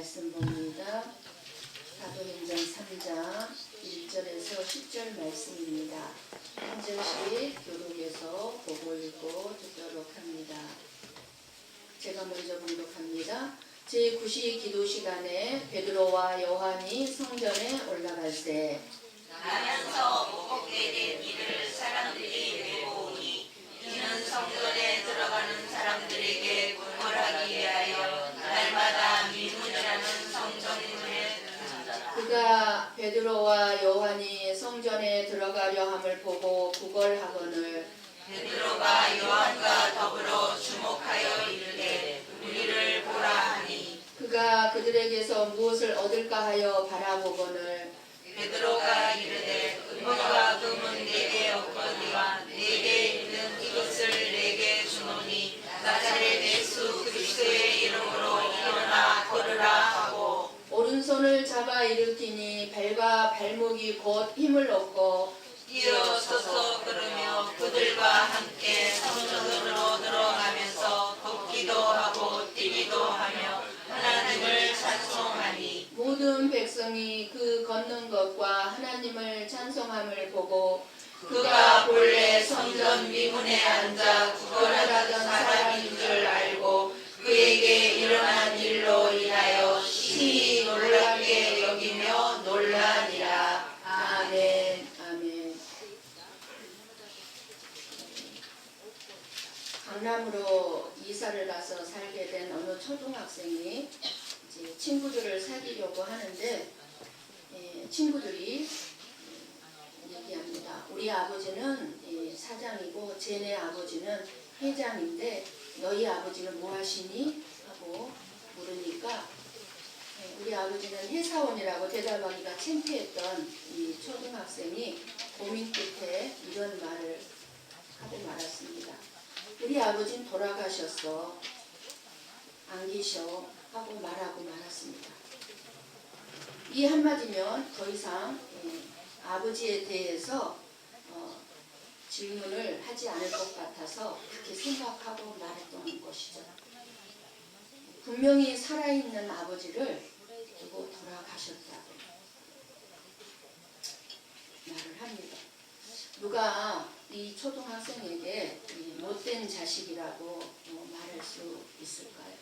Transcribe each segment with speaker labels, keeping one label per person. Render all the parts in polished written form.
Speaker 1: 말씀 봅니다. 사도행전 3장 1절에서 10절 말씀입니다. 한 절씩 교독해서 보고 읽고 듣도록 합니다. 제가 먼저 봉독합니다. 제9시 기도 시간에 베드로와 요한이 성전에 올라갈새
Speaker 2: 나면서 무겁게 된 이를 사람들이 메고 오니 이는 성전에 들어가는 사람들에게 구걸하기 위하여 날마다 미문이라는 성전문에 든다.
Speaker 1: 그가 베드로와 요한이 성전에 들어가려 함을 보고 구걸하거늘
Speaker 2: 베드로가 요한과 더불어 주목하여 이르되 우리를 보라 하니
Speaker 1: 그가 그들에게서 무엇을 얻을까 하여 바라보거늘
Speaker 2: 베드로가 이르되 은과 금은 내게 없거니와 내게 있는 이것을 내게 주노니 나사렛 예수 그리스도의 이름으로 일어나 걸으라 하고
Speaker 1: 오른손을 잡아 일으키니 발과 발목이 곧 힘을 얻고
Speaker 2: 일어서서 걸으며 그들과 함께 성전으로 들어가면서 걷기도 하고 뛰기도 하며 하나님을 찬송하니
Speaker 1: 모든 백성이 그 걷는 것과 하나님을 찬송함을 보고
Speaker 2: 그가 본래 성전 미문에 앉아 구걸하던 사람인 줄 알고 그에게 일어난 일로 인하여 심히 놀랍게 여기며 놀라니라.
Speaker 1: 아멘. 아멘. 강남으로 이사를 가서 살게 된 어느 초등학생이 이제 친구들을 사귀려고 하는데 친구들이 얘기합니다. 우리 아버지는 사장이고 쟤네 아버지는 회장인데 너희 아버지는 뭐 하시니? 하고 물으니까 우리 아버지는 회사원이라고 대답하기가 창피했던 이 초등학생이 고민 끝에 이런 말을 하고 말았습니다. 우리 아버지는 돌아가셨어. 안 계셔. 하고 말하고 말았습니다. 이 한마디면 더 이상 아버지에 대해서 질문을 하지 않을 것 같아서 그렇게 생각하고 말했던 것이죠. 분명히 살아있는 아버지를 두고 돌아가셨다고 말을 합니다. 누가 이 초등학생에게 못된 자식이라고 말할 수 있을까요?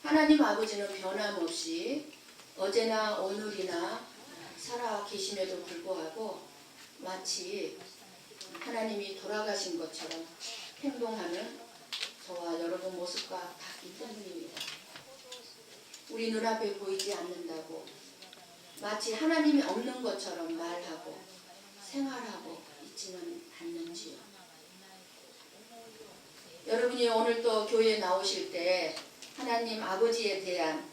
Speaker 1: 하나님 아버지는 변함없이 어제나 오늘이나 살아 계심에도 불구하고 마치 하나님이 돌아가신 것처럼 행동하는 저와 여러분 모습과 같기 때문입니다. 우리 눈앞에 보이지 않는다고 마치 하나님이 없는 것처럼 말하고 생활하고 있지는 않는지요. 여러분이 오늘 또 교회에 나오실 때 하나님 아버지에 대한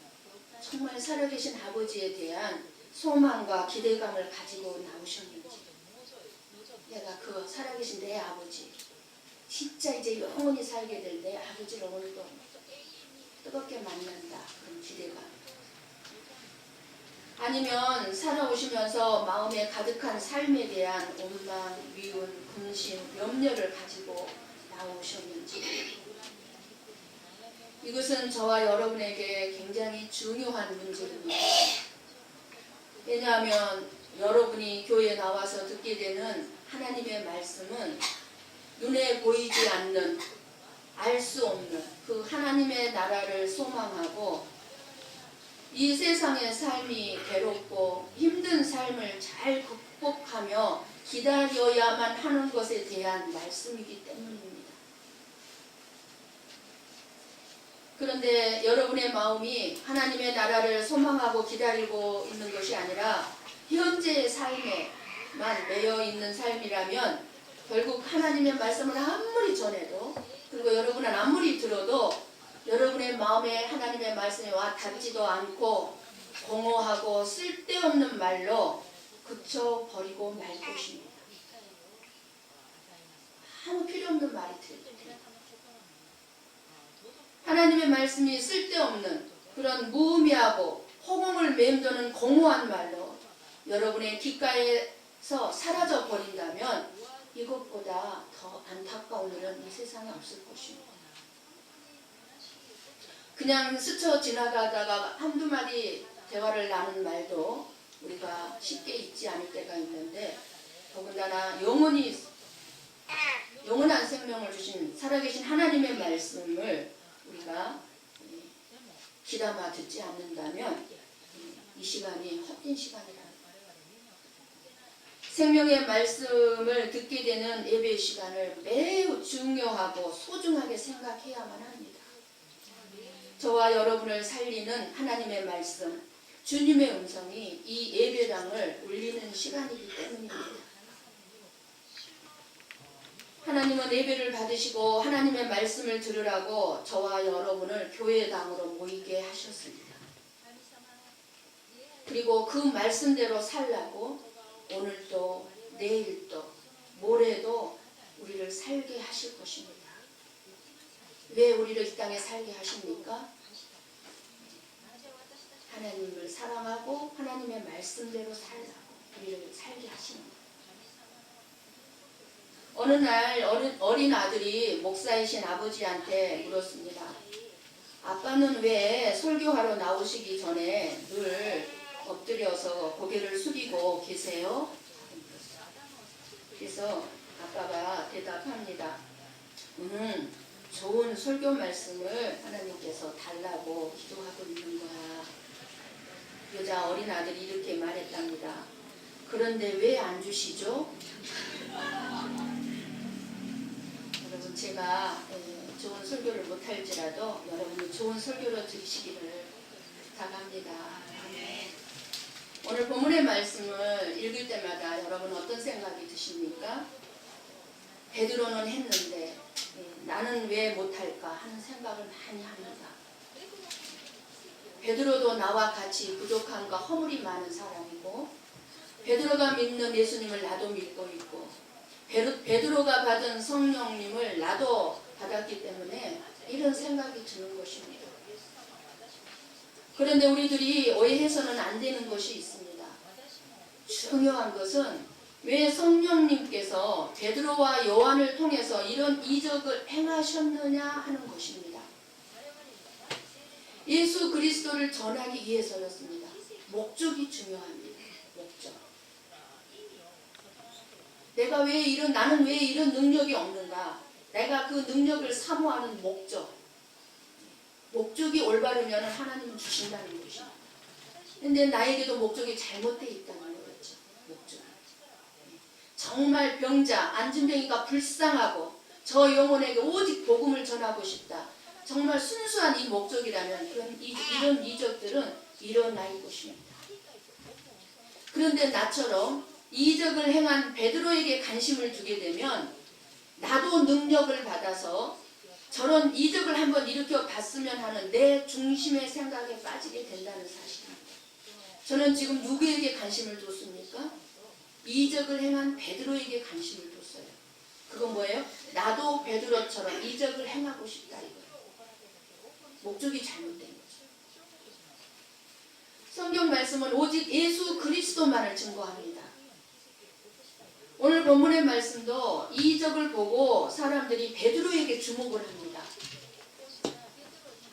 Speaker 1: 정말 살아계신 아버지에 대한 소망과 기대감을 가지고 나오셨는지 내가 그 살아계신 내 아버지 진짜 이제 영원히 살게 될 내 아버지를 오늘도 뜨겁게 만난다 그런 기대감 아니면 살아오시면서 마음에 가득한 삶에 대한 원망, 미운, 근심, 염려를 가지고 나오셨는지 이것은 저와 여러분에게 굉장히 중요한 문제입니다. 왜냐하면 여러분이 교회에 나와서 듣게 되는 하나님의 말씀은 눈에 보이지 않는 알 수 없는 그 하나님의 나라를 소망하고 이 세상의 삶이 괴롭고 힘든 삶을 잘 극복하며 기다려야만 하는 것에 대한 말씀이기 때문입니다. 그런데 여러분의 마음이 하나님의 나라를 소망하고 기다리고 있는 것이 아니라 현재의 삶에만 매여 있는 삶이라면 결국 하나님의 말씀을 아무리 전해도 그리고 여러분은 아무리 들어도 여러분의 마음에 하나님의 말씀이 와 닿지도 않고 공허하고 쓸데없는 말로 그쳐버리고 말 것입니다. 아무 필요 없는 말이 들립니다. 하나님의 말씀이 쓸데없는 그런 무의미하고 허공을 맴도는 공허한 말로 여러분의 귓가에서 사라져 버린다면 이것보다 더 안타까운 일은 이 세상에 없을 것입니다. 그냥 스쳐 지나가다가 한두 마디 대화를 나눈 말도 우리가 쉽게 잊지 않을 때가 있는데, 더군다나 영원한 생명을 주신 살아계신 하나님의 말씀을 우리가 귀담아 듣지 않는다면 이 시간이 헛된 시간이라. 생명의 말씀을 듣게 되는 예배 시간을 매우 중요하고 소중하게 생각해야만 합니다. 저와 여러분을 살리는 하나님의 말씀, 주님의 음성이 이 예배당을 울리는 시간이기 때문입니다. 하나님은 예배를 받으시고 하나님의 말씀을 들으라고 저와 여러분을 교회당으로 모이게 하셨습니다. 그리고 그 말씀대로 살라고 오늘도 내일도 모레도 우리를 살게 하실 것입니다. 왜 우리를 이 땅에 살게 하십니까? 하나님을 사랑하고 하나님의 말씀대로 살라고 우리를 살게 하시는 거예요. 어느 날 어린 아들이 목사이신 아버지한테 물었습니다. 아빠는 왜 설교하러 나오시기 전에 늘 엎드려서 고개를 숙이고 계세요? 그래서 아빠가 대답합니다. 좋은 설교 말씀을 하나님께서 달라고 기도하고 있는 거야. 여자 어린 아들이 이렇게 말했답니다. 그런데 왜 안 주시죠? 여러분, 제가 좋은 설교를 못할지라도 여러분이 좋은 설교를 들으시기를 부탁합니다. 오늘 본문의 말씀을 읽을 때마다 여러분 어떤 생각이 드십니까? 베드로는 했는데 나는 왜 못할까 하는 생각을 많이 합니다. 베드로도 나와 같이 부족함과 허물이 많은 사람이고, 베드로가 믿는 예수님을 나도 믿고 있고, 베드로가 받은 성령님을 나도 받았기 때문에 이런 생각이 드는 것입니다. 그런데 우리들이 오해해서는 안 되는 것이 있습니다. 중요한 것은 왜 성령님께서 베드로와 요한을 통해서 이런 이적을 행하셨느냐 하는 것입니다. 예수 그리스도를 전하기 위해서였습니다. 목적이 중요합니다. 목적. 나는 왜 이런 능력이 없는가? 내가 그 능력을 사모하는 목적이 올바르면 하나님은 주신다는 것입니다. 근데 나에게도 목적이 잘못되어 있다는 거겠죠. 목적. 정말 병자, 안진뱅이가 불쌍하고 저 영혼에게 오직 복음을 전하고 싶다. 정말 순수한 이 목적이라면 이런 이적들은 일어날 것입니다. 그런데 나처럼 이적을 행한 베드로에게 관심을 두게 되면 나도 능력을 받아서 저런 이적을 한번 일으켜 봤으면 하는 내 중심의 생각에 빠지게 된다는 사실입니다. 저는 지금 누구에게 관심을 뒀습니까? 이적을 행한 베드로에게 관심을 뒀어요. 그건 뭐예요? 나도 베드로처럼 이적을 행하고 싶다 이거예요. 목적이 잘못된 거죠. 성경 말씀은 오직 예수 그리스도만을 증거합니다. 오늘 본문의 말씀도 이적을 보고 사람들이 베드로에게 주목을 합니다.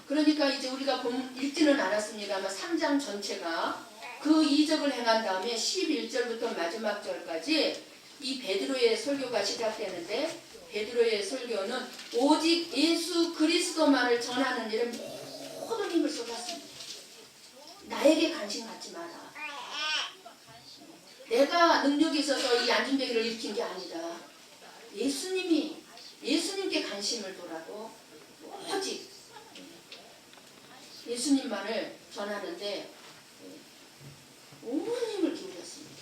Speaker 1: 그러니까 이제 우리가 읽지는 않았습니다만 3장 전체가 그 이적을 행한 다음에 11절부터 마지막 절까지 이 베드로의 설교가 시작되는데, 베드로의 설교는 오직 예수 그리스도만을 전하는 일에 모든 힘을 쏟았습니다. 나에게 관심 갖지 마라. 내가 능력이 있어서 이 안진뱅이를 일으킨 게 아니다. 예수님께 관심을 둬라고 오직 예수님만을 전하는데 온 힘을 기울였습니다.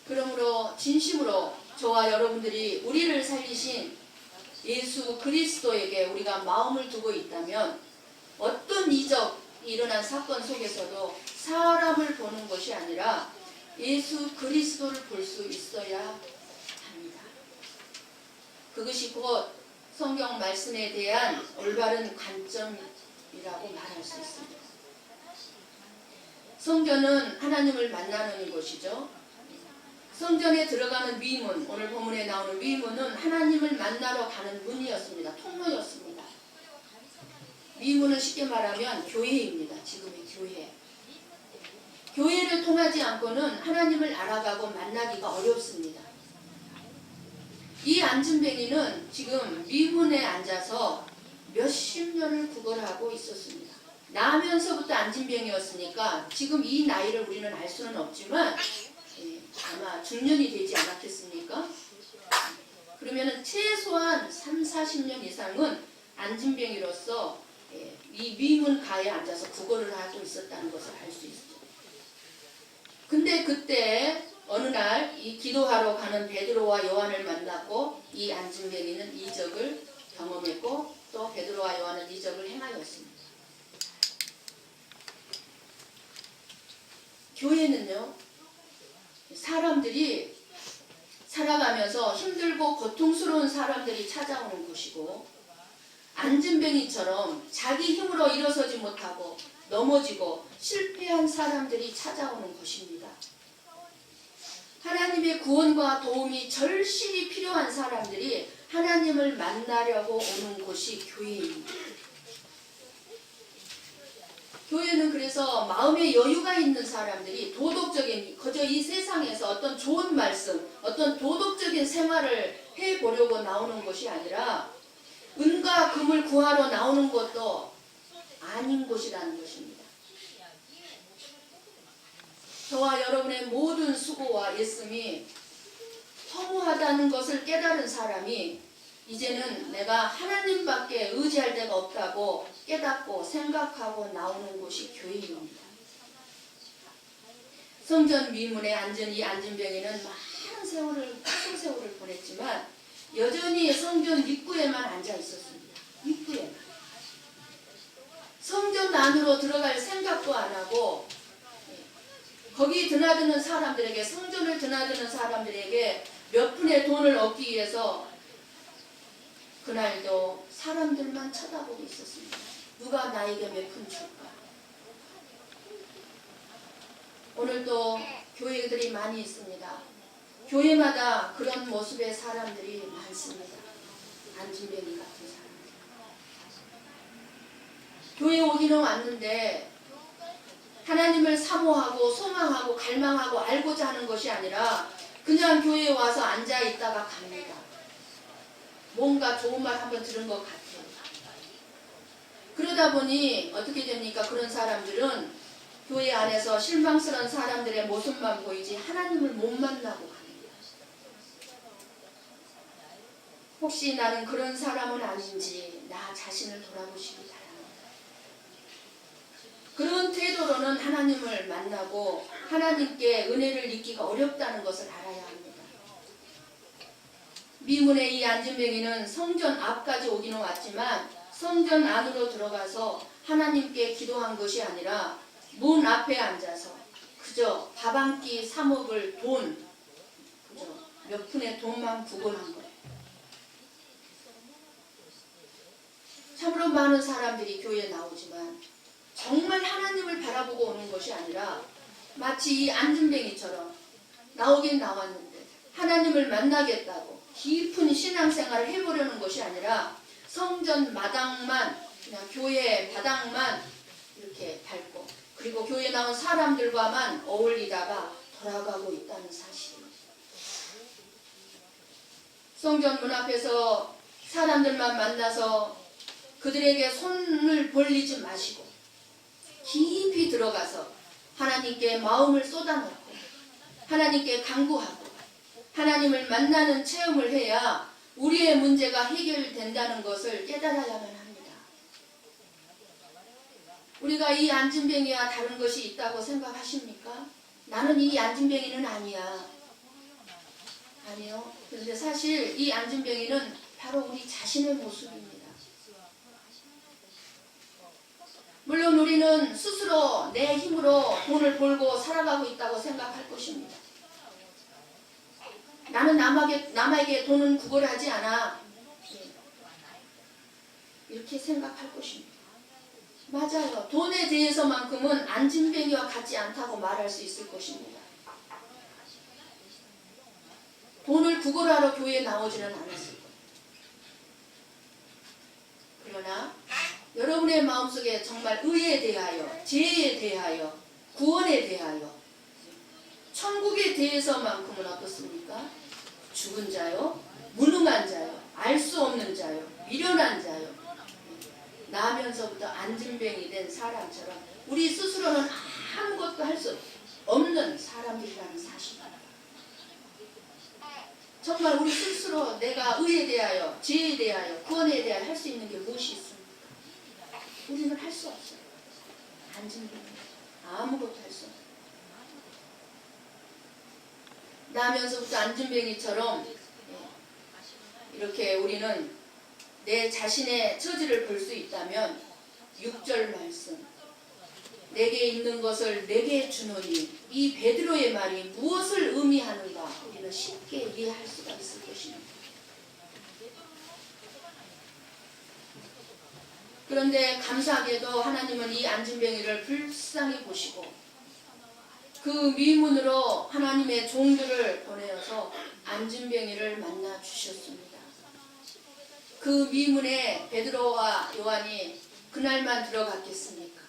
Speaker 1: 그러므로 진심으로 저와 여러분들이 우리를 살리신 예수 그리스도에게 우리가 마음을 두고 있다면 어떤 이적이 일어난 사건 속에서도 사람을 보는 것이 아니라 예수 그리스도를 볼 수 있어야 합니다. 그것이 곧 성경 말씀에 대한 올바른 관점이라고 말할 수 있습니다. 성전은 하나님을 만나는 곳이죠. 성전에 들어가는 위문, 오늘 본문에 나오는 위문은 하나님을 만나러 가는 문이었습니다. 통로였습니다. 미문은 쉽게 말하면 교회입니다. 지금의 교회. 교회를 통하지 않고는 하나님을 알아가고 만나기가 어렵습니다. 이 안진뱅이는 지금 미문에 앉아서 몇십 년을 구걸하고 있었습니다. 나면서부터 안진뱅이였으니까 지금 이 나이를 우리는 알 수는 없지만 아마 중년이 되지 않았겠습니까? 그러면 최소한 30-40년 이상은 안진뱅이로서 이 미문가에 앉아서 구걸을 하고 있었다는 것을 알 수 있죠. 근데 그때 어느 날 이 기도하러 가는 베드로와 요한을 만났고 이 안진뱅이는 이적을 경험했고 또 베드로와 요한은 이적을 행하였습니다. 교회는요, 사람들이 살아가면서 힘들고 고통스러운 사람들이 찾아오는 곳이고 안진뱅이처럼 자기 힘으로 일어서지 못하고 넘어지고 실패한 사람들이 찾아오는 곳입니다. 하나님의 구원과 도움이 절실히 필요한 사람들이 하나님을 만나려고 오는 곳이 교회입니다. 교회는 그래서 마음에 여유가 있는 사람들이 도덕적인, 그저 이 세상에서 어떤 좋은 말씀, 어떤 도덕적인 생활을 해보려고 나오는 것이 아니라 은과 금을 구하러 나오는 것도 아닌 곳이라는 것입니다. 저와 여러분의 모든 수고와 애씀이 허무하다는 것을 깨달은 사람이 이제는 내가 하나님밖에 의지할 데가 없다고 깨닫고 생각하고 나오는 곳이 교회입니다. 성전 미문에 앉은 이 안진뱅이는 많은 세월을, 큰 세월을 보냈지만 여전히 성전 입구에만 앉아 있었습니다. 입구에만. 성전 안으로 들어갈 생각도 안 하고 거기 드나드는 사람들에게, 성전을 드나드는 사람들에게 몇 푼의 돈을 얻기 위해서 그날도 사람들만 쳐다보고 있었습니다. 누가 나에게 몇 푼 줄까? 오늘도 교회들이 많이 있습니다. 교회마다 그런 모습의 사람들이 많습니다. 안진뱅이 같은 사람들. 교회 오기는 왔는데 하나님을 사모하고 소망하고 갈망하고 알고자 하는 것이 아니라 그냥 교회에 와서 앉아 있다가 갑니다. 뭔가 좋은 말 한번 들은 것 같아요. 그러다 보니 어떻게 됩니까? 그런 사람들은 교회 안에서 실망스러운 사람들의 모습만 보이지 하나님을 못 만나고 갑니다. 혹시 나는 그런 사람은 아닌지 나 자신을 돌아보시기 바랍니다. 그런 태도로는 하나님을 만나고 하나님께 은혜를 잊기가 어렵다는 것을 알아야 합니다. 미문의 이 안진뱅이는 성전 앞까지 오기는 왔지만 성전 안으로 들어가서 하나님께 기도한 것이 아니라 문 앞에 앉아서 그저 밥 한 끼 사 먹을 돈, 그저 몇 푼의 돈만 구걸한 거예요. 참으로 많은 사람들이 교회에 나오지만 정말 하나님을 바라보고 오는 것이 아니라 마치 이 안진뱅이처럼 나오긴 나왔는데 하나님을 만나겠다고 깊은 신앙생활을 해보려는 것이 아니라 성전 마당만, 그냥 교회 바닥만 이렇게 밟고 그리고 교회 나온 사람들과만 어울리다가 돌아가고 있다는 사실입니다. 성전 문 앞에서 사람들만 만나서 그들에게 손을 벌리지 마시고 깊이 들어가서 하나님께 마음을 쏟아놓고 하나님께 간구하고 하나님을 만나는 체험을 해야 우리의 문제가 해결된다는 것을 깨달아야만 합니다. 우리가 이 안진뱅이와 다른 것이 있다고 생각하십니까? 나는 이 안진뱅이는 아니야. 아니요. 그런데 사실 이 안진뱅이는 바로 우리 자신의 모습입니다. 물론 우리는 스스로 내 힘으로 돈을 벌고 살아가고 있다고 생각할 것입니다. 나는 남에게 돈은 구걸하지 않아. 이렇게 생각할 것입니다. 맞아요. 돈에 대해서만큼은 안진뱅이와 같지 않다고 말할 수 있을 것입니다. 돈을 구걸하러 교회에 나오지는 않았을 거예요. 그러나 여러분의 마음속에 정말 의에 대하여, 죄에 대하여, 구원에 대하여, 천국에 대해서만큼은 어떻습니까? 죽은 자요, 무능한 자요, 알 수 없는 자요, 미련한 자요, 나면서부터 안진뱅이 된 사람처럼 우리 스스로는 아무것도 할 수 없는 사람들이라는 사실입니다. 정말 우리 스스로 내가 의에 대하여, 죄에 대하여, 구원에 대하여 할 수 있는 게 무엇이 있습니까? 우리는 할 수 없어요. 안진뱅이 아무것도 할 수 없어요. 나면서부터 안진뱅이처럼 이렇게 우리는 내 자신의 처지를 볼 수 있다면 6절 말씀 내게 있는 것을 내게 주노니 이 베드로의 말이 무엇을 의미하는가 우리는 쉽게 이해할 수가 있을 것입니다. 그런데 감사하게도 하나님은 이 안진뱅이를 불쌍히 보시고 그 미문으로 하나님의 종들을 보내어서 안진뱅이를 만나 주셨습니다. 그 미문에 베드로와 요한이 그날만 들어갔겠습니까?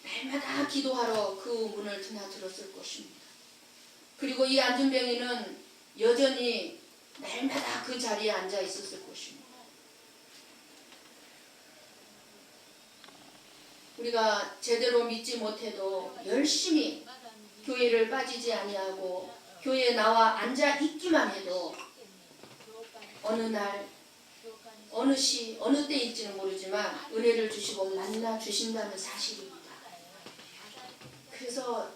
Speaker 1: 날마다 기도하러 그 문을 드나들었을 것입니다. 그리고 이 안진뱅이는 여전히 날마다 그 자리에 앉아 있었을 것입니다. 우리가 제대로 믿지 못해도 열심히 교회를 빠지지 아니하고 교회에 나와 앉아 있기만 해도 어느 날 어느 시 어느 때일지는 모르지만 은혜를 주시고 만나 주신다는 사실입니다. 그래서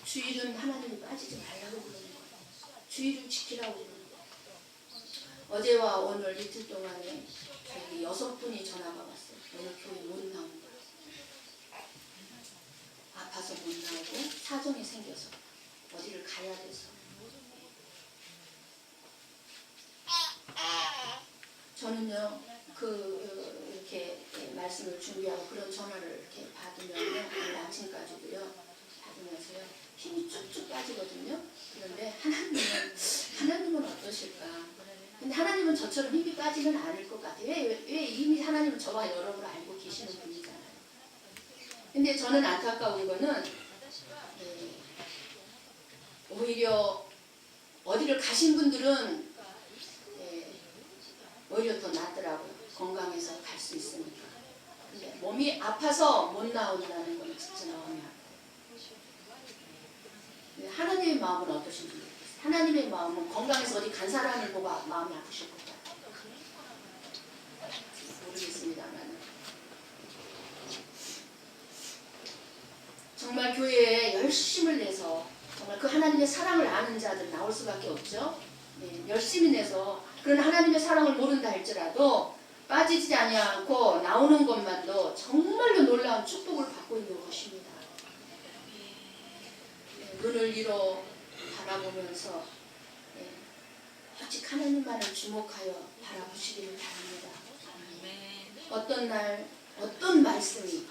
Speaker 1: 주일은 하나님이 빠지지 말라고 그러는 거예요. 주일을 지키라고 그러는 거예요. 어제와 오늘 이틀 동안에 저희 6분이 전화가 왔어요. 오늘 교회 못 나온다. 아파서 못 나오고 사정이 생겨서 어디를 가야 돼서. 저는요 이렇게 말씀을 준비하고 그런 전화를 이렇게 받으면요 오늘 아침까지도요 받으면서요 힘이 쭉쭉 빠지거든요. 그런데 하나님은 어떠실까? 근데 하나님은 저처럼 힘이 빠지는 않을 것 같아요. 왜 이미 하나님은 저와 여러분을 알고 계시는 분이잖아요. 근데 저는 안타까운 거는 오히려 어디를 가신 분들은 오히려 더 낫더라고요. 건강해서 갈 수 있으니까. 근데 몸이 아파서 못 나온다는 건 진짜 마음이 아파요. 하나님의 마음은 어떠신지 모르겠어요. 하나님의 마음은 건강해서 어디 간 사람을 보고 마음이 아프실 것 같아요. 모르겠습니다만 정말 교회에 열심을 내서 정말 그 하나님의 사랑을 아는 자들 나올 수밖에 없죠. 열심히 내서 그런 하나님의 사랑을 모른다 할지라도 빠지지 아니하고 나오는 것만도 정말로 놀라운 축복을 받고 있는 것입니다. 눈을 이로 바라보면서 오직 하나님만을 주목하여 바라보시기를 바랍니다. 어떤 날 어떤 말씀이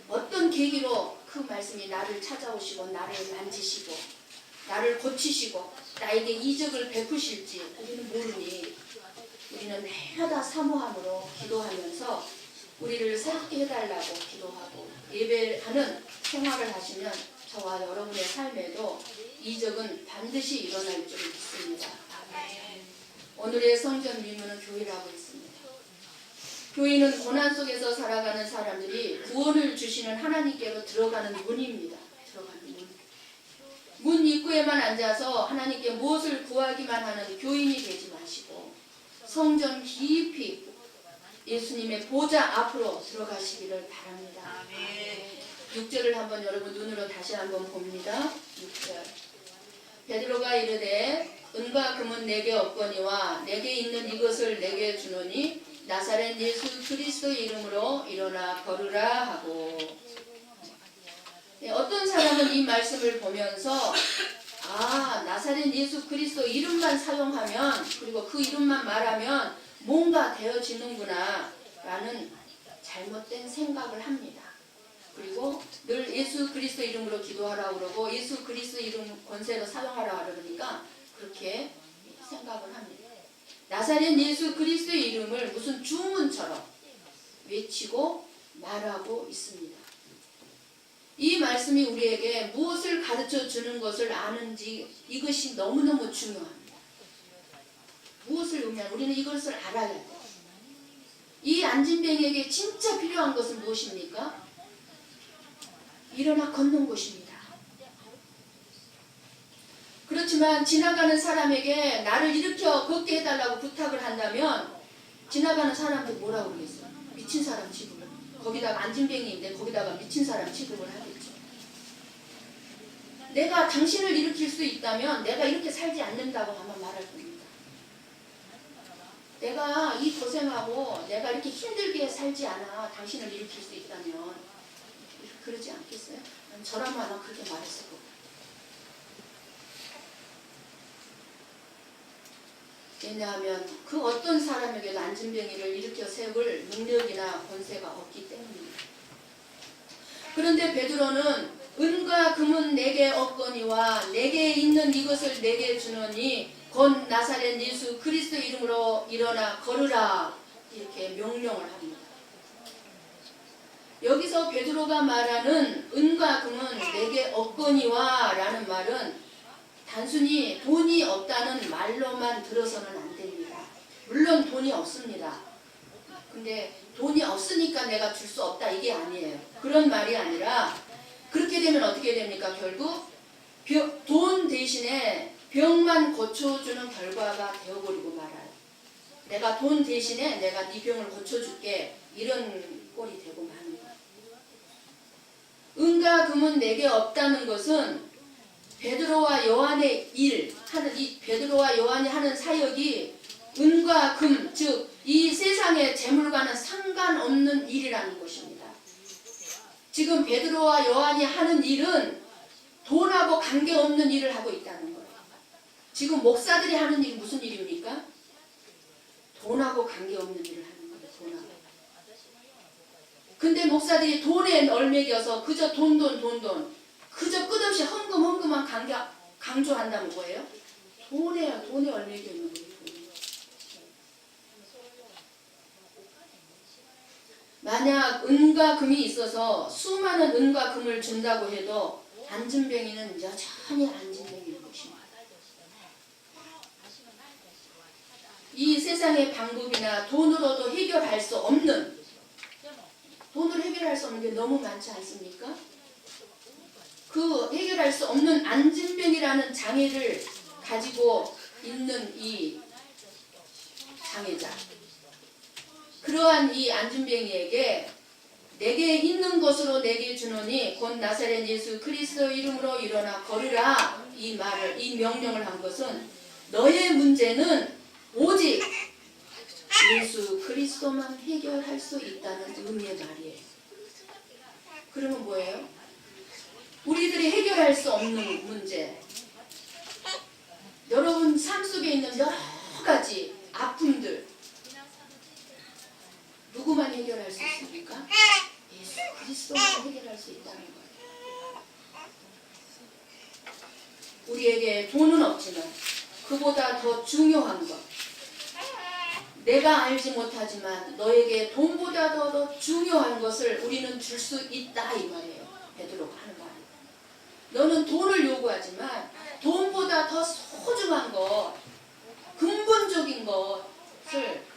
Speaker 1: 어떤 계기로 그 말씀이 나를 찾아오시고 나를 만지시고 나를 고치시고 나에게 이적을 베푸실지 우리는 모르니 우리는 날마다 사모함으로 기도하면서 우리를 새롭게 해달라고 기도하고 예배하는 생활을 하시면 저와 여러분의 삶에도 이적은 반드시 일어날 줄 믿습니다. 오늘의 성전 미문은 교회라고 했습니다. 교회는 고난 속에서 살아가는 사람들이 구원을 주시는 하나님께로 들어가는 문입니다. 들어가는 문. 문 입구에만 앉아서 하나님께 무엇을 구하기만 하는 교인이 되지 마시고 성전 깊이 예수님의 보좌 앞으로 들어가시기를 바랍니다. 6절을 한번 여러분 눈으로 다시 한번 봅니다. 6절. 베드로가 이르되 은과 금은 내게 없거니와 내게 있는 이것을 내게 주노니 나사렛 예수 그리스도의 이름으로 일어나 걸으라 하고. 어떤 사람은 이 말씀을 보면서 나사렛 예수 그리스도 이름만 사용하면 그리고 그 이름만 말하면 뭔가 되어지는구나 라는 잘못된 생각을 합니다. 그리고 늘 예수 그리스도 이름으로 기도하라고 그러고 예수 그리스도 이름 권세로 사용하라고 그러니까 그렇게 생각을 합니다. 나사렛 예수 그리스도의 이름을 무슨 주문처럼 외치고 말하고 있습니다. 이 말씀이 우리에게 무엇을 가르쳐 주는 것을 아는지 이것이 너무너무 중요합니다. 무엇을 의미하는 우리는 이것을 알아야 돼요. 이 안진뱅이에게 진짜 필요한 것은 무엇입니까? 일어나 걷는 것입니다. 그렇지만 지나가는 사람에게 나를 일으켜 걷게 해달라고 부탁을 한다면 지나가는 사람한테 뭐라고 그러겠어요? 미친 사람 취급을. 거기다가 안진뱅이인데 거기다가 미친 사람 취급을 하겠죠. 내가 당신을 일으킬 수 있다면 내가 이렇게 살지 않는다고 아마 말할 겁니다. 내가 이 고생하고 내가 이렇게 힘들게 살지 않아 당신을 일으킬 수 있다면 그러지 않겠어요? 저라면 아마 그렇게 말했을 거예요. 왜냐하면 그 어떤 사람에게도 안진뱅이를 일으켜 세울 능력이나 권세가 없기 때문입니다. 그런데 베드로는 은과 금은 내게 없거니와 내게 있는 이것을 내게 주노니 곧 나사렛 예수 그리스도 이름으로 일어나 걸으라 이렇게 명령을 합니다. 여기서 베드로가 말하는 은과 금은 내게 없거니와 라는 말은 단순히 돈이 없다는 말로만 들어서는 안 됩니다. 물론 돈이 없습니다. 근데 돈이 없으니까 내가 줄 수 없다 이게 아니에요. 그런 말이 아니라 그렇게 되면 어떻게 됩니까? 결국 돈 대신에 병만 고쳐주는 결과가 되어버리고 말아요. 내가 돈 대신에 내가 네 병을 고쳐줄게 이런 꼴이 되고 마는 거예요. 은과 금은 내게 없다는 것은 베드로와 요한의 일하는 이 베드로와 요한이 하는 사역이 은과 금, 즉 이 세상의 재물과는 상관없는 일이라는 것입니다. 지금 베드로와 요한이 하는 일은 돈하고 관계없는 일을 하고 있다는 거예요. 지금 목사들이 하는 일이 무슨 일입니까? 돈하고 관계없는 일을 하는 거예요. 돈하고. 근데 목사들이 돈에 얼매겨서 그저 돈 그저 끝없이 헌금만 강조한다면 뭐예요? 돈에 얼매겨 있는 거예요. 만약 은과 금이 있어서 수많은 은과 금을 준다고 해도 안진뱅이는 여전히 안진뱅이인 것입니다. 이 세상의 방법이나 돈으로도 해결할 수 없는 돈으로 해결할 수 없는 게 너무 많지 않습니까? 그 해결할 수 없는 안진뱅이라는 장애를 가지고 있는 이 장애자. 그러한 이 안진뱅이에게 내게 있는 것으로 내게 주노니 곧 나사렛 예수 그리스도 이름으로 일어나 걸으라 이 말을 이 명령을 한 것은 너의 문제는 오직 예수 그리스도만 해결할 수 있다는 의미의 말이에요. 그러면 뭐예요? 우리들이 해결할 수 없는 문제, 여러분 삶 속에 있는 여러 가지 아픔들 누구만 해결할 수 있습니까? 예수 그리스도만 해결할 수 있다는 거예요. 우리에게 돈은 없지만 그보다 더 중요한 것, 내가 알지 못하지만 너에게 돈보다 더 중요한 것을 우리는 줄 수 있다 이 말이에요. 베드로가 하는 말이에요. 너는 돈을 요구하지만 돈보다 더 소중한 것, 근본적인 것을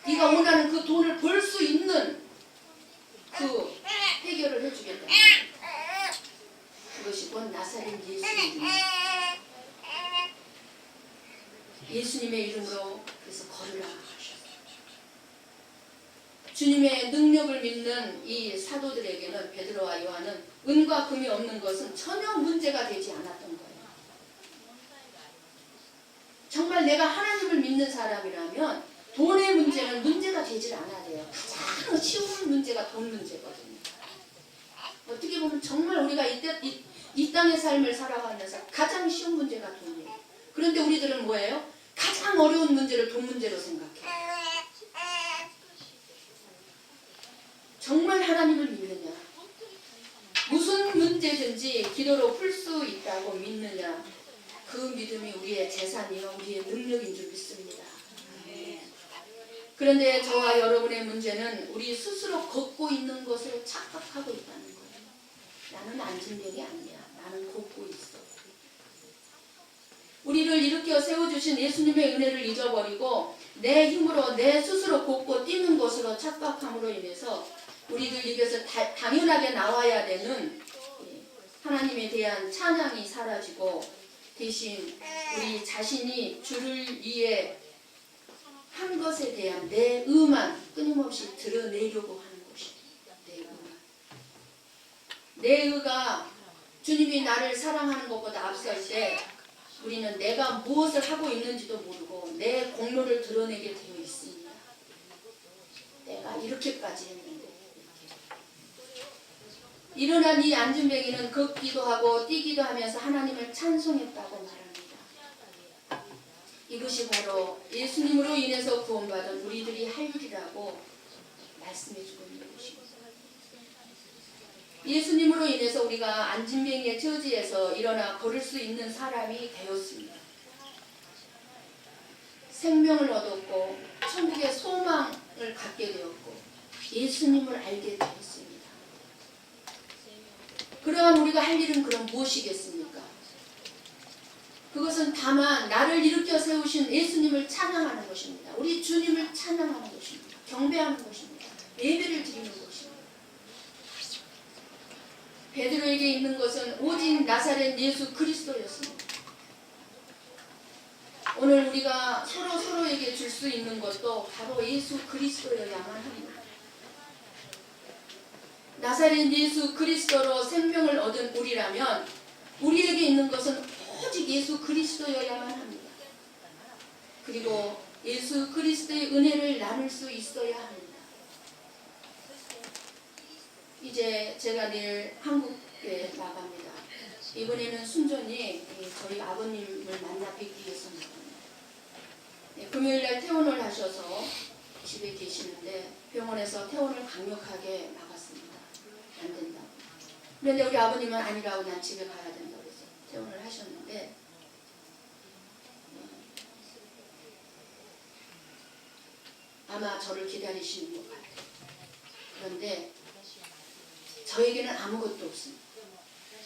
Speaker 1: 네가 원하는 그 돈을 벌 수 있는 그 해결을 해주겠다. 그것이 곧 나사렛 예수입니다. 예수님의 이름으로 그래서 걸으라 하셨어요. 주님의 능력을 믿는 이 사도들에게는 베드로와 요한은 은과 금이 없는 것은 전혀 문제가 되지 않았던 거예요. 정말 내가 하나님을 믿는 사람이라면 돈의 문제는 문제가 되질 않아야 돼요. 가장 쉬운 문제가 돈 문제거든요. 어떻게 보면 정말 우리가 이 땅의 삶을 살아가면서 가장 쉬운 문제가 돈이에요. 그런데 우리들은 뭐예요? 가장 어려운 문제를 돈 문제로 생각해요. 정말 하나님을 믿느냐? 무슨 문제든지 기도로 풀 수 있다고 믿느냐? 그 믿음이 우리의 재산이요 우리의 능력인 줄 믿습니다. 그런데 저와 여러분의 문제는 우리 스스로 걷고 있는 것을 착각하고 있다는 거예요. 나는 안진병이 아니야. 나는 걷고 있어. 우리를 일으켜 세워주신 예수님의 은혜를 잊어버리고 내 힘으로 내 스스로 걷고 뛰는 것으로 착각함으로 인해서 우리들 입에서 당연하게 나와야 되는 하나님에 대한 찬양이 사라지고 대신 우리 자신이 주를 위해 한 것에 대한 내 의만 끊임없이 드러내려고 하는 것입니다. 내 의만. 내 의가 주님이 나를 사랑하는 것보다 앞설 때 우리는 내가 무엇을 하고 있는지도 모르고 내 공로를 드러내게 되어 있습니다. 내가 이렇게까지 했는데 이렇게. 일어난 이 안진뱅이는 걷기도 하고 뛰기도 하면서 하나님을 찬송했다고 말합니다. 이것이 바로 예수님으로 인해서 구원받은 우리들이 할 일이라고 말씀해주고 있는 것입니다. 예수님으로 인해서 우리가 안진뱅이의 처지에서 일어나 걸을 수 있는 사람이 되었습니다. 생명을 얻었고 천국의 소망을 갖게 되었고 예수님을 알게 되었습니다. 그러한 우리가 할 일은 그럼 무엇이겠습니까? 그것은 다만 나를 일으켜 세우신 예수님을 찬양하는 것입니다. 우리 주님을 찬양하는 것입니다. 경배하는 것입니다. 예배를 드리는 것입니다. 베드로에게 있는 것은 오직 나사렛 예수 그리스도였습니다. 오늘 우리가 서로에게 줄 수 있는 것도 바로 예수 그리스도여야만 합니다. 나사렛 예수 그리스도로 생명을 얻은 우리라면 우리에게 있는 것은 오직 예수 그리스도여야만 합니다. 그리고 예수 그리스도의 은혜를 나눌 수 있어야 합니다. 이제 제가 내일 한국에 나갑니다. 이번에는 순전히 저희 아버님을 만나 뵙기 위해서 나갑니다. 금요일날 퇴원을 하셔서 집에 계시는데 병원에서 퇴원을 강력하게 막았습니다. 안 된다고. 그런데 우리 아버님은 아니라고 난 집에 가야 된다고 해서 퇴원을 하셨는데 아마 저를 기다리시는 것 같아요. 그런데 저에게는 아무것도 없습니다.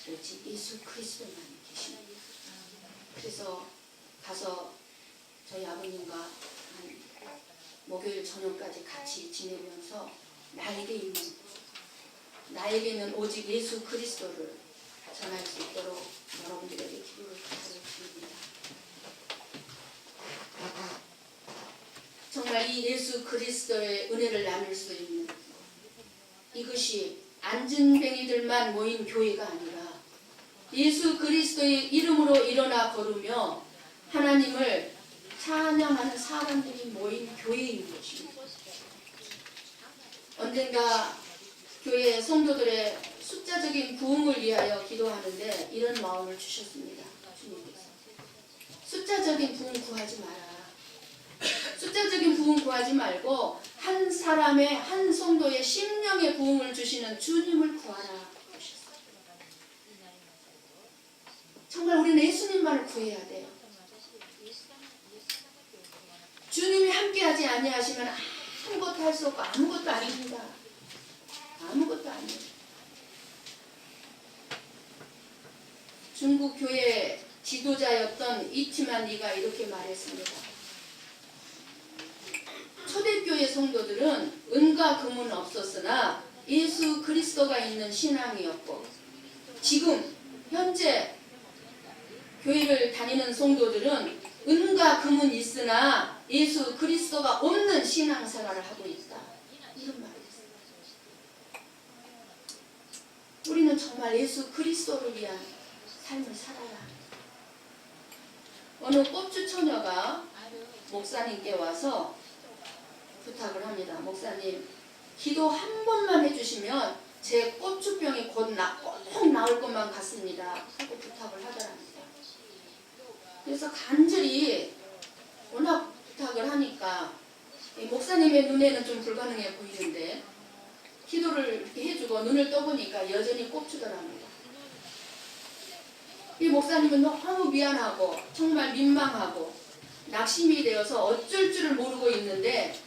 Speaker 1: 오직 예수 그리스도만 계십니다. 그래서 가서 저희 아버님과 한 목요일 저녁까지 같이 지내면서 나에게는 오직 예수 그리스도를 전할 수 있도록 여러분들에게 기도를 부탁드립니다. 정말 이 예수 그리스도의 은혜를 나눌 수 있는 이것이 안진뱅이들만 모인 교회가 아니라 예수 그리스도의 이름으로 일어나 걸으며 하나님을 찬양하는 사람들이 모인 교회인 것입니다. 언젠가 교회 성도들의 숫자적인 부흥을 위하여 기도하는데 이런 마음을 주셨습니다. 주님께서 숫자적인 부흥 구하지 마라. 숫자적인 부흥 구하지 말고 한 사람의 한 성도의 심령의 부흥을 주시는 주님을 구하라. 정말 우리는 예수님만을 구해야 돼요. 주님이 함께하지 아니하시면 아무것도 할 수 없고 아무것도 아닙니다. 아무것도 아니에요. 중국 교회 지도자였던 이치만 리가 이렇게 말했습니다. 초대교회 성도들은 은과 금은 없었으나 예수 그리스도가 있는 신앙이었고 지금 현재 교회를 다니는 성도들은 은과 금은 있으나 예수 그리스도가 없는 신앙생활을 하고 있다. 이런 말이었어요. 우리는 정말 예수 그리스도를 위한 삶을 살아야 합니다. 어느 꼽주 처녀가 목사님께 와서 부탁을 합니다. 목사님, 기도 한 번만 해주시면 제 꼽주병이 꼭 나을 것만 같습니다. 하고 부탁을 하더랍니다. 그래서 간절히 워낙 부탁을 하니까 목사님의 눈에는 좀 불가능해 보이는데 기도를 이렇게 해주고 눈을 떠보니까 여전히 꼽주더랍니다. 이 목사님은 너무 미안하고 정말 민망하고 낙심이 되어서 어쩔 줄을 모르고 있는데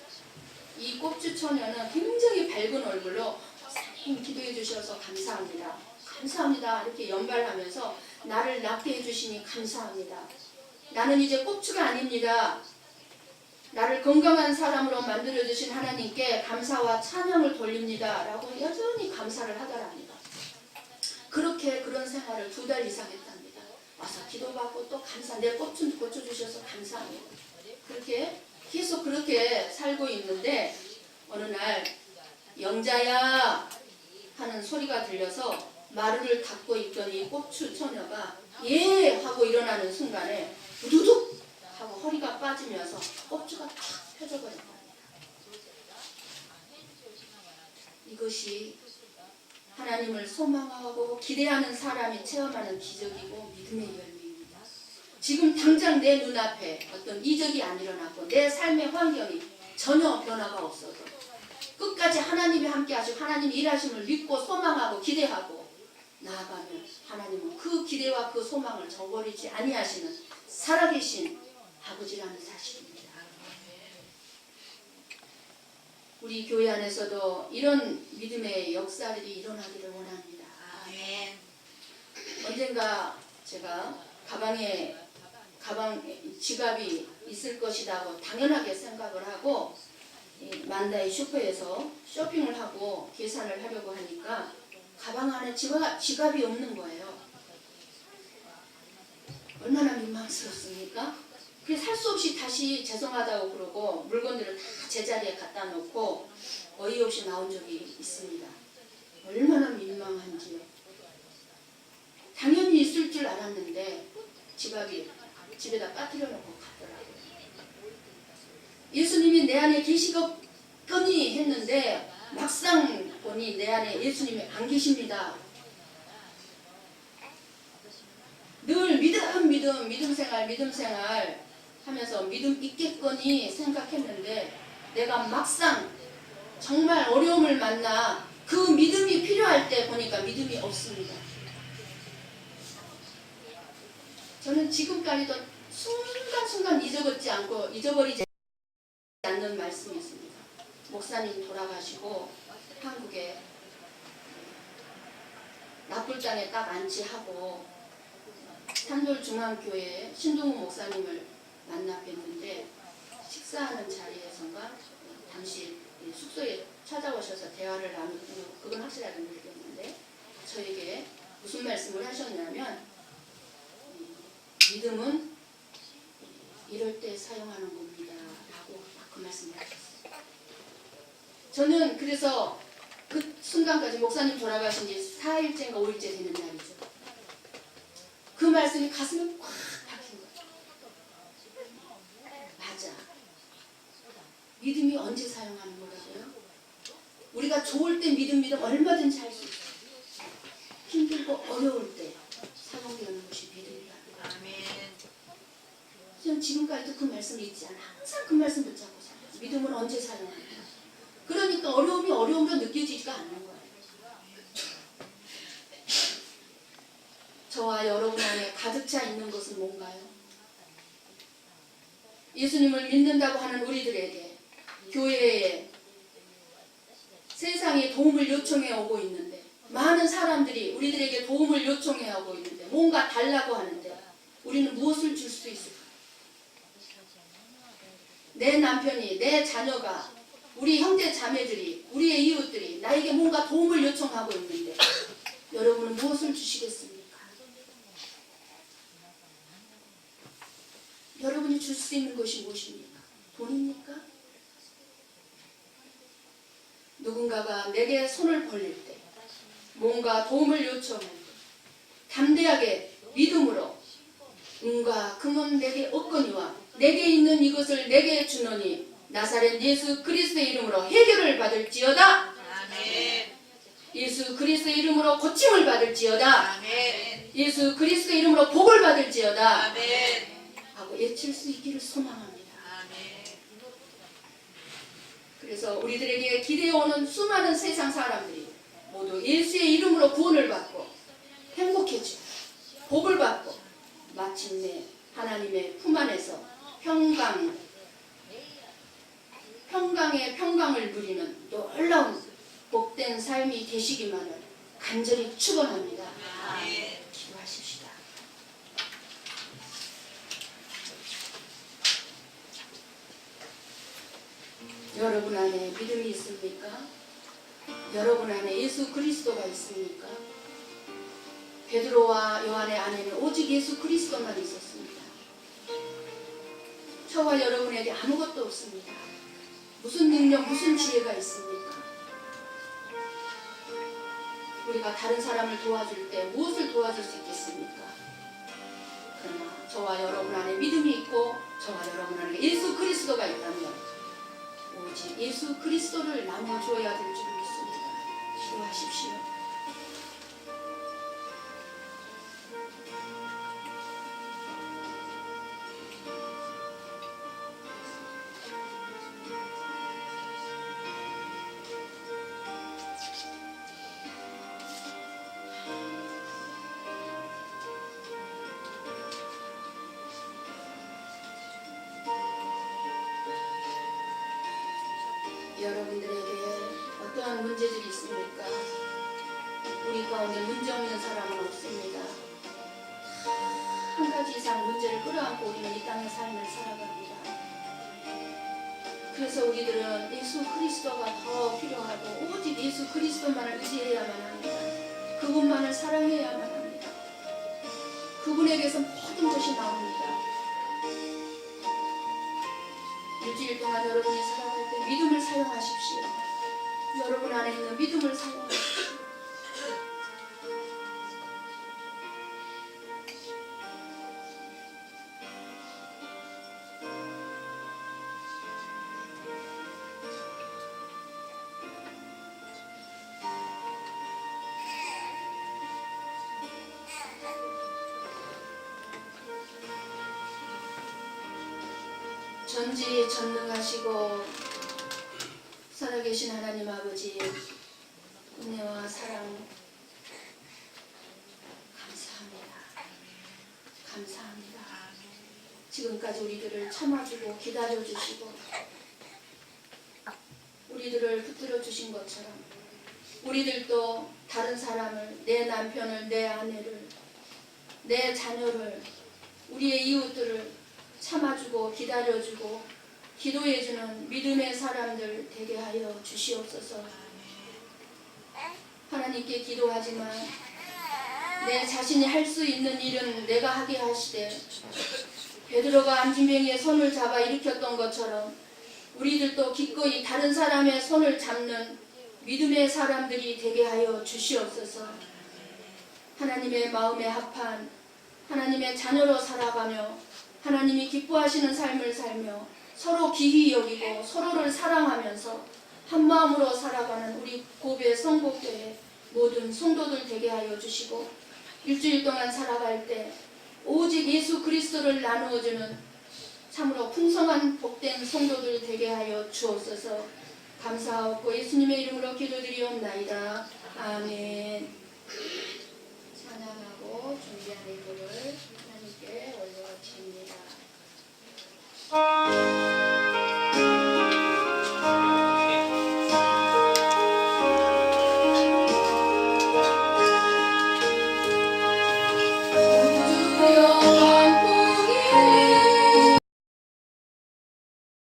Speaker 1: 이 꼽주 처녀는 굉장히 밝은 얼굴로 목사님 기도해 주셔서 감사합니다. 감사합니다. 이렇게 연발하면서 나를 낫게 해주시니 감사합니다. 나는 이제 꼽주가 아닙니다. 나를 건강한 사람으로 만들어주신 하나님께 감사와 찬양을 돌립니다. 라고 여전히 감사를 하더랍니다. 그렇게 그런 생활을 2달 이상 했답니다. 와서 기도받고 또 감사, 내 꼽주 고쳐주셔서 감사합니다. 그렇게 계속 그렇게 살고 있는데 어느 날 영자야 하는 소리가 들려서 마루를 닫고 있던 이 꼽주 처녀가 예 하고 일어나는 순간에 우두둑 하고 허리가 빠지면서 꼽주가 탁 펴져버렸답니다. 이것이 하나님을 소망하고 기대하는 사람이 체험하는 기적이고 믿음의 열매입니다. 지금 당장 내 눈앞에 어떤 이적이 안 일어났고 내 삶의 환경이 전혀 변화가 없어도 끝까지 하나님이 함께 하시고 하나님이 일하심을 믿고 소망하고 기대하고 나아가면 하나님은 그 기대와 그 소망을 저버리지 아니하시는 살아계신 아버지라는 사실입니다. 우리 교회 안에서도 이런 믿음의 역사들이 일어나기를 원합니다.
Speaker 2: 아멘.
Speaker 1: 언젠가 제가 지갑이 있을 것이라고 당연하게 생각을 하고 만다이 슈퍼에서 쇼핑을 하고 계산을 하려고 하니까 가방 안에 지갑이 없는 거예요. 얼마나 민망스럽습니까? 그래서 할 수 없이 다시 죄송하다고 그러고 물건들을 다 제자리에 갖다 놓고 어이없이 나온 적이 있습니다. 얼마나 민망한지요. 당연히 있을 줄 알았는데 지갑이 집에다 빠뜨려 놓고 갔더라고요. 예수님이 내 안에 계시겠거니 했는데 막상 보니 내 안에 예수님이 안 계십니다. 늘 믿음 생활 하면서 믿음 있겠거니 생각했는데 내가 막상 정말 어려움을 만나 그 믿음이 필요할 때 보니까 믿음이 없습니다. 저는 지금까지도 순간순간 잊어버리지 않는 말씀이 있습니다. 목사님 돌아가시고 한국에 납불당에 딱 안치하고 산돌중앙교회 신동우 목사님을 만나 뵀는데 식사하는 자리에선가 당시 숙소에 찾아오셔서 대화를 나누고 그건 확실하게 모르겠는데 저에게 무슨 말씀을 하셨냐면 믿음은 이럴 때 사용하는 겁니다 라고 그 말씀을 하셨어요. 저는 그래서 그 순간까지 목사님 돌아가신 지 4일째인가 5일째 되는 날이죠. 그 말씀이 가슴에 꽉 박힌 거예요. 맞아. 믿음이 언제 사용하는 거라고요? 우리가 좋을 때 믿음 얼마든지 할 수 있어요. 힘들고 어려울 때 사용되는 것이 믿음이다.
Speaker 2: 아멘.
Speaker 1: 저는 지금까지도 그 말씀을 잊지 않아. 항상 그 말씀 붙잡고 살아요. 믿음은 언제 사용하는가. 그러니까 어려움이 어려움으로 느껴지지가 않는 거예요. 저와 여러분 안에 가득 차 있는 것은 뭔가요? 예수님을 믿는다고 하는 우리들에게 교회에 세상에 도움을 요청해 오고 있는데 많은 사람들이 우리들에게 도움을 요청해 오고 있는데 뭔가 달라고 하는데 우리는 무엇을 줄 수 있을까? 내 남편이, 내 자녀가, 우리 형제 자매들이, 우리의 이웃들이 나에게 뭔가 도움을 요청하고 있는데 여러분은 무엇을 주시겠습니까? 여러분이 줄 수 있는 것이 무엇입니까? 돈입니까? 누군가가 내게 손을 벌릴 때 뭔가 도움을 요청할 때 담대하게 믿음으로 은과 금은 내게 없거니와 내게 있는 이것을 내게 주노니 나사렛 예수 그리스도의 이름으로 해결을 받을지어다.
Speaker 2: 아멘.
Speaker 1: 예수 그리스도의 이름으로 고침을 받을지어다.
Speaker 2: 아멘.
Speaker 1: 예수 그리스도의 이름으로 복을 받을지어다.
Speaker 2: 아멘.
Speaker 1: 하고 외칠 수 있기를 소망합니다.
Speaker 2: 아멘.
Speaker 1: 그래서 우리들에게 기대어오는 수많은 세상 사람들이 모두 예수의 이름으로 구원을 받고 행복해지고 복을 받고 마침내 하나님의 품 안에서 평강의 평강을 누리는 놀라운 복된 삶이 되시기만을 간절히 축원합니다.
Speaker 2: 아멘.
Speaker 1: 기도하십시다. 여러분 안에 믿음이 있습니까? 여러분 안에 예수 그리스도가 있습니까? 베드로와 요한의 안에는 오직 예수 그리스도만 있었습니다. 저와 여러분에게 아무것도 없습니다. 무슨 능력, 무슨 지혜가 있습니까? 우리가 다른 사람을 도와줄 때 무엇을 도와줄 수 있겠습니까? 그러나 저와 여러분 안에 믿음이 있고 저와 여러분 안에 예수 그리스도가 있다면 오직 예수 그리스도를 나눠줘야 될 줄 믿습니다. 기도하십시오. 여러분들에게 어떠한 문제들이 있습니까? 우리 가운데 문제 없는 사람은 없습니다. 한 가지 이상 문제를 끌어안고 우리는 이 땅의 삶을 살아갑니다. 그래서 우리들은 예수 그리스도가 더 필요하고 오직 예수 그리스도만을 의지해야만 합니다. 그분만을 사랑해야만 합니다. 그분에게서 모든 것이 나옵니다. 일주일 동안 여러분이 살아갈 때 믿음을 사용하십시오. 여러분 안에 있는 믿음을 사용하십시오. 전지전능하시고 살아계신 하나님 아버지, 은혜와 사랑 감사합니다. 감사합니다. 지금까지 우리들을 참아주고 기다려주시고 우리들을 붙들어 주신 것처럼 우리들도 다른 사람을, 내 남편을, 내 아내를, 내 자녀를, 우리의 이웃들을 참아주고 기다려주고 기도해주는 믿음의 사람들 되게 하여 주시옵소서. 하나님께 기도하지만 내 자신이 할 수 있는 일은 내가 하게 하시되 베드로가 안진뱅이의 손을 잡아 일으켰던 것처럼 우리들도 기꺼이 다른 사람의 손을 잡는 믿음의 사람들이 되게 하여 주시옵소서. 하나님의 마음에 합한 하나님의 자녀로 살아가며 하나님이 기뻐하시는 삶을 살며 서로 기히 여기고 서로를 사랑하면서 한 마음으로 살아가는 우리 고베 성곡교회 모든 성도들 되게 하여 주시고 일주일 동안 살아갈 때 오직 예수 그리스도를 나누어주는 참으로 풍성한 복된 성도들 되게 하여 주옵소서. 감사하고 예수님의 이름으로 기도드리옵나이다. 아멘. 찬양하고 준비한 예물을 하나님께 올려드립니다.